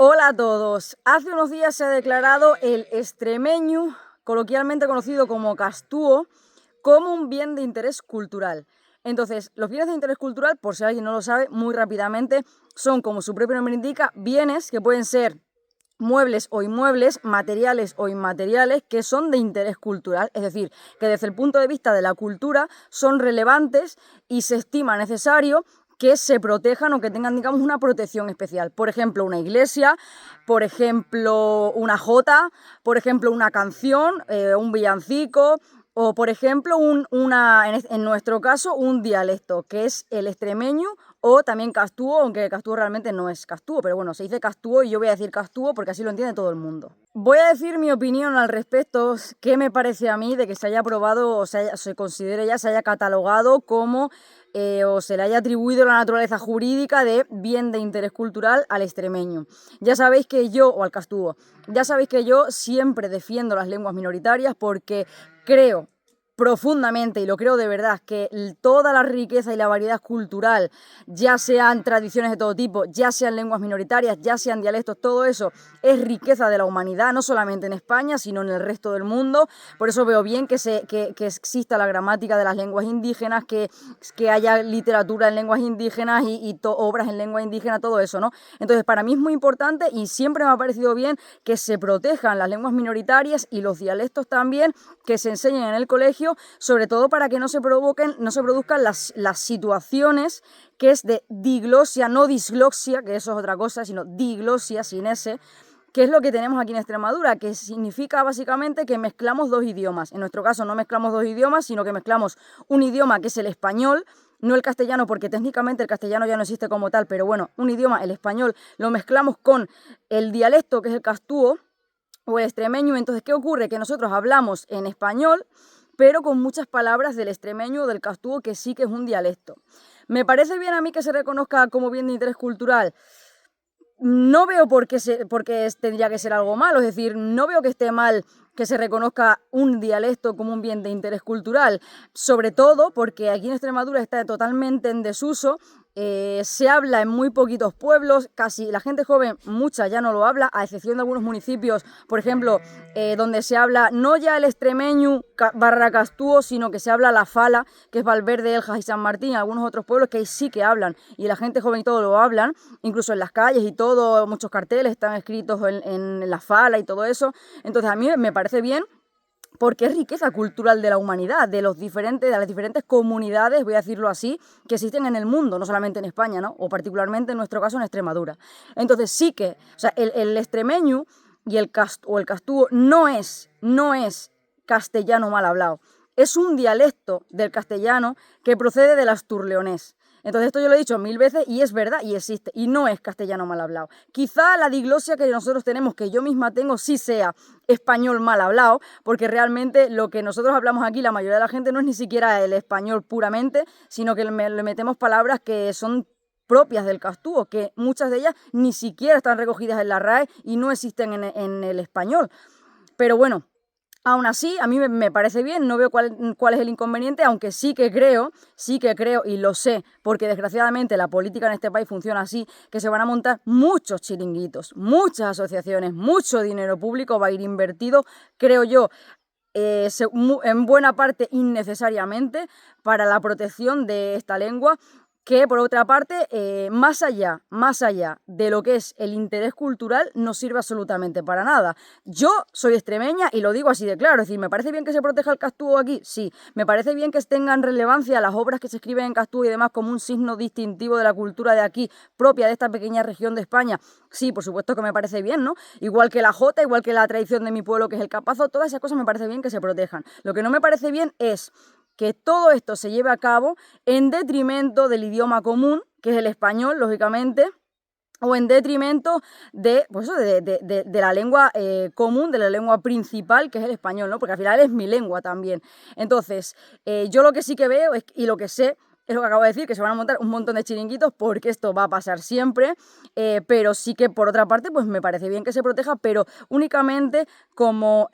Hola a todos. Hace unos días se ha declarado el extremeño, coloquialmente conocido como castúo, como un bien de interés cultural. Entonces, los bienes de interés cultural, por si alguien no lo sabe, muy rápidamente, son, como su propio nombre indica, bienes que pueden ser muebles o inmuebles, materiales o inmateriales, que son de interés cultural, es decir, que desde el punto de vista de la cultura son relevantes y se estima necesario que se protejan o que tengan, digamos, una protección especial. Por ejemplo, una iglesia, por ejemplo, una jota, por ejemplo, una canción, un villancico, o por ejemplo, en nuestro caso, un dialecto, que es el extremeño o también castúo, aunque castúo realmente no es castúo, pero bueno, se dice castúo y yo voy a decir castúo porque así lo entiende todo el mundo. Voy a decir mi opinión al respecto, qué me parece a mí de que se haya aprobado o se considere ya, se haya catalogado como o se le haya atribuido la naturaleza jurídica de bien de interés cultural al extremeño. Ya sabéis que yo, o al castúo, ya sabéis que yo siempre defiendo las lenguas minoritarias porque creo profundamente, y lo creo de verdad, que toda la riqueza y la variedad cultural, ya sean tradiciones de todo tipo, ya sean lenguas minoritarias, ya sean dialectos, todo eso es riqueza de la humanidad, no solamente en España, sino en el resto del mundo. Por eso veo bien que exista la gramática de las lenguas indígenas, que haya literatura en lenguas indígenas y obras en lengua indígena, todo eso, ¿no? Entonces, para mí es muy importante y siempre me ha parecido bien que se protejan las lenguas minoritarias y los dialectos también, que se enseñen en el colegio, sobre todo para que no se produzcan las situaciones que es de diglosia, no disglosia, que eso es otra cosa, sino diglosia sin S, que es lo que tenemos aquí en Extremadura, que significa básicamente que mezclamos dos idiomas. En nuestro caso no mezclamos dos idiomas, sino que mezclamos un idioma que es el español, no el castellano, porque técnicamente el castellano ya no existe como tal, pero bueno, un idioma, el español, lo mezclamos con el dialecto, que es el castúo, o el extremeño. Entonces, ¿qué ocurre? Que nosotros hablamos en español, pero con muchas palabras del extremeño o del castúo, que sí que es un dialecto. ¿Me parece bien a mí que se reconozca como bien de interés cultural? No veo por qué tendría que ser algo malo, es decir, no veo que esté mal que se reconozca un dialecto como un bien de interés cultural, sobre todo porque aquí en Extremadura está totalmente en desuso. Se habla en muy poquitos pueblos, casi la gente joven, mucha ya no lo habla, a excepción de algunos municipios, por ejemplo, donde se habla no ya el extremeño barra castúo, sino que se habla la fala, que es Valverde, Eljas y San Martín, algunos otros pueblos que ahí sí que hablan, y la gente joven y todo lo hablan, incluso en las calles y todo, muchos carteles están escritos en la fala y todo eso. Entonces a mí me parece bien, porque es riqueza cultural de la humanidad, de las diferentes comunidades, voy a decirlo así, que existen en el mundo, no solamente en España, ¿no? O particularmente en nuestro caso en Extremadura. Entonces sí que, o sea, el extremeño y el castúo no es castellano mal hablado, es un dialecto del castellano que procede del asturleonés. Entonces esto yo lo he dicho 1000 veces y es verdad y existe y no es castellano mal hablado. Quizá la diglosia que nosotros tenemos, que yo misma tengo, sí sea español mal hablado, porque realmente lo que nosotros hablamos aquí, la mayoría de la gente, no es ni siquiera el español puramente, sino que le metemos palabras que son propias del castúo, que muchas de ellas ni siquiera están recogidas en la RAE y no existen en el español. Pero bueno, aún así, a mí me parece bien, no veo cuál es el inconveniente, aunque sí que creo y lo sé, porque desgraciadamente la política en este país funciona así, que se van a montar muchos chiringuitos, muchas asociaciones, mucho dinero público va a ir invertido, creo yo, en buena parte innecesariamente, para la protección de esta lengua, que por otra parte, más allá de lo que es el interés cultural, no sirve absolutamente para nada. Yo soy extremeña y lo digo así de claro, es decir, ¿me parece bien que se proteja el castúo aquí? Sí. ¿Me parece bien que tengan relevancia las obras que se escriben en castúo y demás como un signo distintivo de la cultura de aquí, propia de esta pequeña región de España? Sí, por supuesto que me parece bien, ¿no? Igual que la jota, igual que la tradición de mi pueblo, que es el capazo, todas esas cosas me parece bien que se protejan. Lo que no me parece bien es que todo esto se lleve a cabo en detrimento del idioma común, que es el español, lógicamente, o en detrimento de, pues eso, de la lengua común, de la lengua principal, que es el español, ¿no? Porque al final es mi lengua también. Entonces, yo lo que sí que veo y lo que sé es lo que acabo de decir, que se van a montar un montón de chiringuitos, porque esto va a pasar siempre, pero sí que por otra parte, pues me parece bien que se proteja, pero únicamente como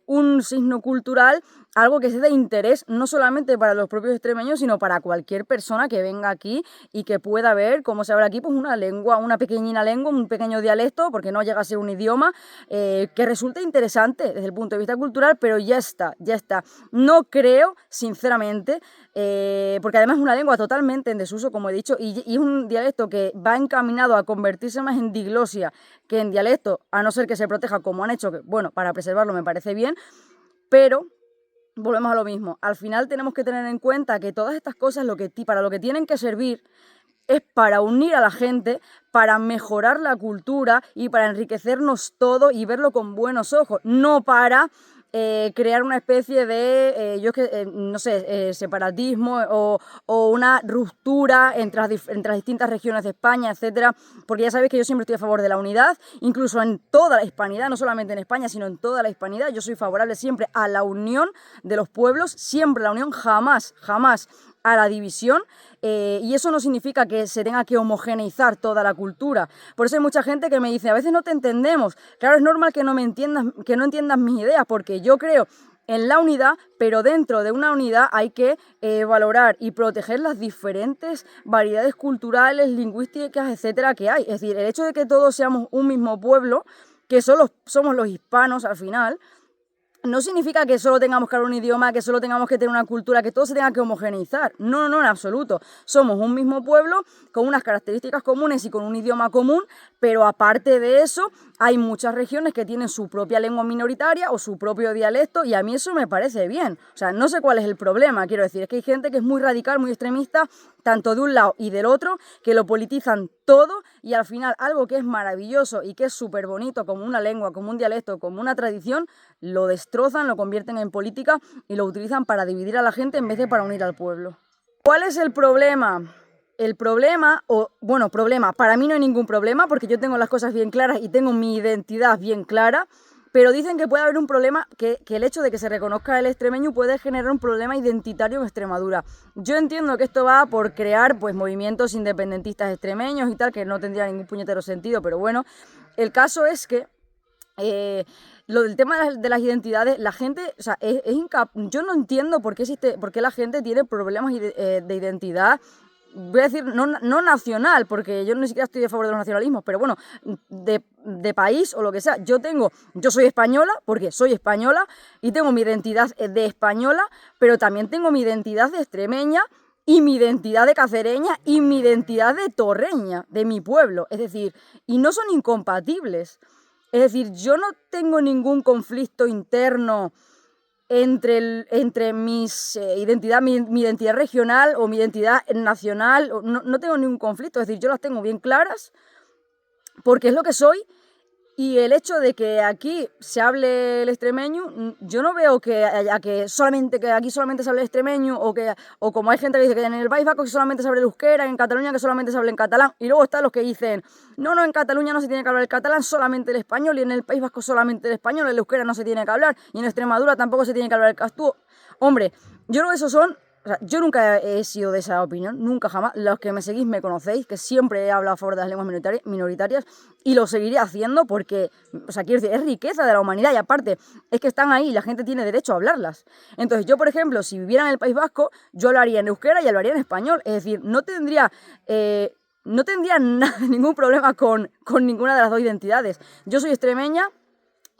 un signo cultural algo que sea de interés no solamente para los propios extremeños, sino para cualquier persona que venga aquí y que pueda ver cómo se habla aquí, pues una lengua, una pequeñina lengua, un pequeño dialecto, porque no llega a ser un idioma, que resulte interesante desde el punto de vista cultural, pero ya está, ya está. No creo, sinceramente, porque además es una lengua totalmente en desuso, como he dicho, y es un dialecto que va encaminado a convertirse más en diglosia que en dialecto, a no ser que se proteja como han hecho, que bueno, para preservarlo me parece bien, pero volvemos a lo mismo. Al final tenemos que tener en cuenta que todas estas cosas para lo que tienen que servir es para unir a la gente, para mejorar la cultura y para enriquecernos todo y verlo con buenos ojos, no para crear una especie de, no sé, separatismo o una ruptura entre las distintas regiones de España, etcétera, porque ya sabéis que yo siempre estoy a favor de la unidad, incluso en toda la hispanidad, no solamente en España, sino en toda la hispanidad. Yo soy favorable siempre a la unión de los pueblos, siempre la unión, jamás, jamás a la división, y eso no significa que se tenga que homogeneizar toda la cultura. Por eso hay mucha gente que me dice, a veces no te entendemos. Claro, es normal que no me entiendas, que no entiendas mis ideas, porque yo creo en la unidad, pero dentro de una unidad hay que valorar y proteger las diferentes variedades culturales, lingüísticas, etcétera, que hay. Es decir, el hecho de que todos seamos un mismo pueblo, que solo somos los hispanos al final, no significa que solo tengamos que hablar un idioma, que solo tengamos que tener una cultura, que todo se tenga que homogeneizar. No, no, no, en absoluto. Somos un mismo pueblo con unas características comunes y con un idioma común, pero aparte de eso, hay muchas regiones que tienen su propia lengua minoritaria o su propio dialecto, y a mí eso me parece bien. O sea, no sé cuál es el problema, quiero decir, es que hay gente que es muy radical, muy extremista, tanto de un lado y del otro, que lo politizan todo, y al final algo que es maravilloso y que es súper bonito, como una lengua, como un dialecto, como una tradición, lo destrozan, lo convierten en política y lo utilizan para dividir a la gente en vez de para unir al pueblo. ¿Cuál es el problema? El problema, problema, para mí no hay ningún problema porque yo tengo las cosas bien claras y tengo mi identidad bien clara, pero dicen que puede haber un problema, que el hecho de que se reconozca el extremeño puede generar un problema identitario en Extremadura. Yo entiendo que esto va por crear pues movimientos independentistas extremeños y tal, que no tendría ningún puñetero sentido, pero bueno, el caso es que lo del tema de las identidades, la gente, o sea, yo no entiendo por qué la gente tiene problemas de identidad. Voy a decir, no nacional, porque yo ni siquiera estoy a favor de los nacionalismos, pero bueno, de país o lo que sea. Yo soy española, porque soy española, y tengo mi identidad de española, pero también tengo mi identidad de extremeña, y mi identidad de cacereña, y mi identidad de torreña, de mi pueblo. Es decir, y no son incompatibles. Es decir, yo no tengo ningún conflicto interno entre mi identidad regional o mi identidad nacional, no tengo ningún conflicto, es decir, yo las tengo bien claras porque es lo que soy, y el hecho de que aquí se hable el extremeño, yo no veo que aquí solamente se hable el extremeño, o como hay gente que dice que en el País Vasco que solamente se hable el euskera, en Cataluña que solamente se hable en catalán, y luego están los que dicen, no, en Cataluña no se tiene que hablar el catalán, solamente el español, y en el País Vasco solamente el español, el euskera no se tiene que hablar, y en Extremadura tampoco se tiene que hablar el castúo. Hombre, yo creo que esos son... O sea, yo nunca he sido de esa opinión, nunca jamás. Los que me seguís me conocéis, que siempre he hablado a favor de las lenguas minoritarias, y lo seguiré haciendo porque, o sea, quiero decir, es riqueza de la humanidad, y aparte es que están ahí y la gente tiene derecho a hablarlas. Entonces yo, por ejemplo, si viviera en el País Vasco, yo hablaría en euskera y hablaría en español, es decir, no tendría ningún problema con ninguna de las dos identidades. Yo soy extremeña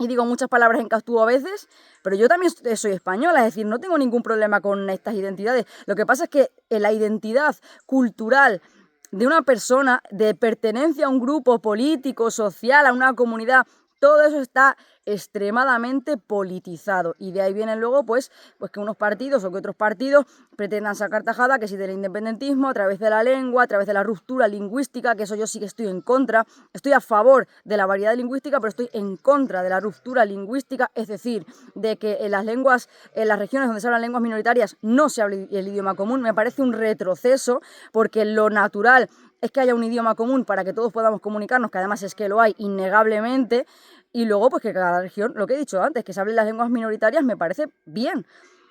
y digo muchas palabras en castúo a veces, pero yo también soy española, es decir, no tengo ningún problema con estas identidades. Lo que pasa es que la identidad cultural de una persona, de pertenencia a un grupo político, social, a una comunidad, todo eso está extremadamente politizado, y de ahí viene luego pues que unos partidos o que otros partidos pretendan sacar tajada, que si del independentismo, a través de la lengua, a través de la ruptura lingüística, que eso yo sí que estoy en contra. Estoy a favor de la variedad lingüística, pero estoy en contra de la ruptura lingüística, es decir, de que en las regiones donde se hablan lenguas minoritarias no se hable el idioma común. Me parece un retroceso, porque lo natural es que haya un idioma común para que todos podamos comunicarnos, que además es que lo hay innegablemente, y luego pues que cada región, lo que he dicho antes, que se hablen las lenguas minoritarias, me parece bien.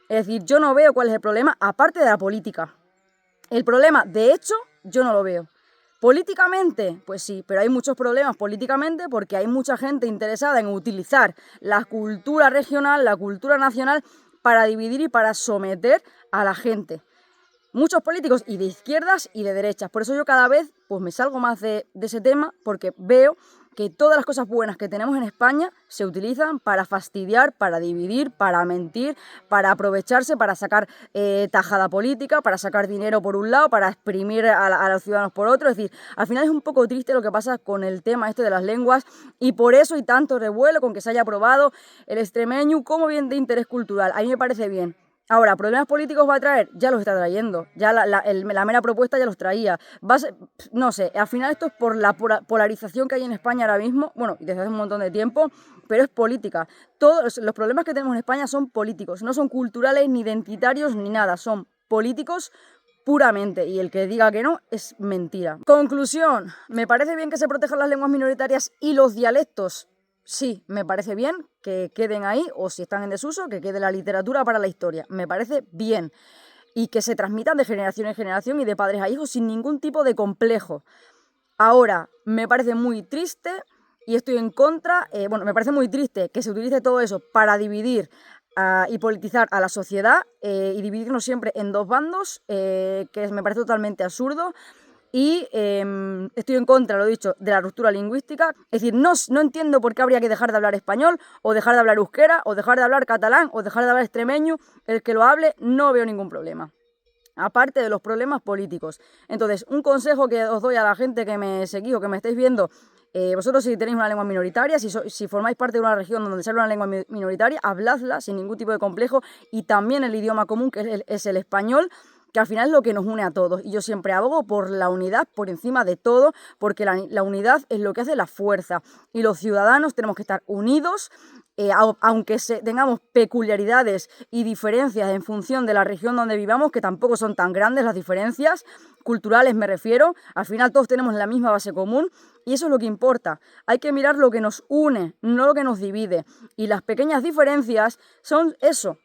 Es decir, yo no veo cuál es el problema, aparte de la política. El problema, de hecho, yo no lo veo. Políticamente, pues sí, pero hay muchos problemas políticamente porque hay mucha gente interesada en utilizar la cultura regional, la cultura nacional, para dividir y para someter a la gente. Muchos políticos y de izquierdas y de derechas. Por eso yo cada vez pues me salgo más de ese tema, porque veo que todas las cosas buenas que tenemos en España se utilizan para fastidiar, para dividir, para mentir, para aprovecharse, para sacar tajada política, para sacar dinero por un lado, para exprimir a los ciudadanos por otro. Es decir, al final es un poco triste lo que pasa con el tema este de las lenguas, y por eso hay tanto revuelo con que se haya aprobado el extremeño como bien de interés cultural. A mí me parece bien. Ahora, ¿problemas políticos va a traer? Ya los está trayendo. Ya la mera propuesta ya los traía. No sé, al final esto es por la polarización que hay en España ahora mismo, bueno, desde hace un montón de tiempo, pero es política. Todos los problemas que tenemos en España son políticos, no son culturales, ni identitarios, ni nada, son políticos puramente, y el que diga que no es mentira. Conclusión, ¿me parece bien que se protejan las lenguas minoritarias y los dialectos? Sí, me parece bien que queden ahí, o si están en desuso, que quede la literatura para la historia. Me parece bien. Y que se transmitan de generación en generación y de padres a hijos sin ningún tipo de complejo. Ahora, me parece muy triste y estoy en contra, me parece muy triste que se utilice todo eso para dividir y politizar a la sociedad y dividirnos siempre en dos bandos, que me parece totalmente absurdo. Y estoy en contra, lo he dicho, de la ruptura lingüística. Es decir, no entiendo por qué habría que dejar de hablar español, o dejar de hablar euskera, o dejar de hablar catalán, o dejar de hablar extremeño. El que lo hable, no veo ningún problema, aparte de los problemas políticos. Entonces, un consejo que os doy a la gente que me seguís o que me estáis viendo: vosotros, si tenéis una lengua minoritaria, si formáis parte de una región donde se habla una lengua minoritaria, habladla sin ningún tipo de complejo, y también el idioma común, que es el español, que al final es lo que nos une a todos. Y yo siempre abogo por la unidad por encima de todo, porque la unidad es lo que hace la fuerza, y los ciudadanos tenemos que estar unidos, aunque tengamos peculiaridades y diferencias en función de la región donde vivamos, que tampoco son tan grandes las diferencias culturales, me refiero. Al final todos tenemos la misma base común, y eso es lo que importa. Hay que mirar lo que nos une, no lo que nos divide. Y las pequeñas diferencias son eso,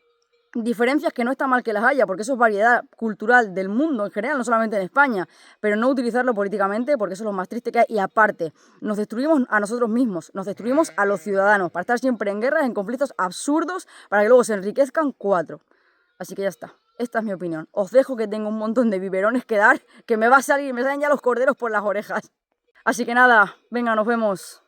diferencias que no está mal que las haya, porque eso es variedad cultural del mundo en general, no solamente en España, pero no utilizarlo políticamente, porque eso es lo más triste que hay. Y aparte, nos destruimos a nosotros mismos, nos destruimos a los ciudadanos, para estar siempre en guerras, en conflictos absurdos, para que luego se enriquezcan cuatro. Así que ya está, esta es mi opinión. Os dejo, que tengo un montón de biberones que dar, que me salen ya los corderos por las orejas. Así que nada, venga, nos vemos.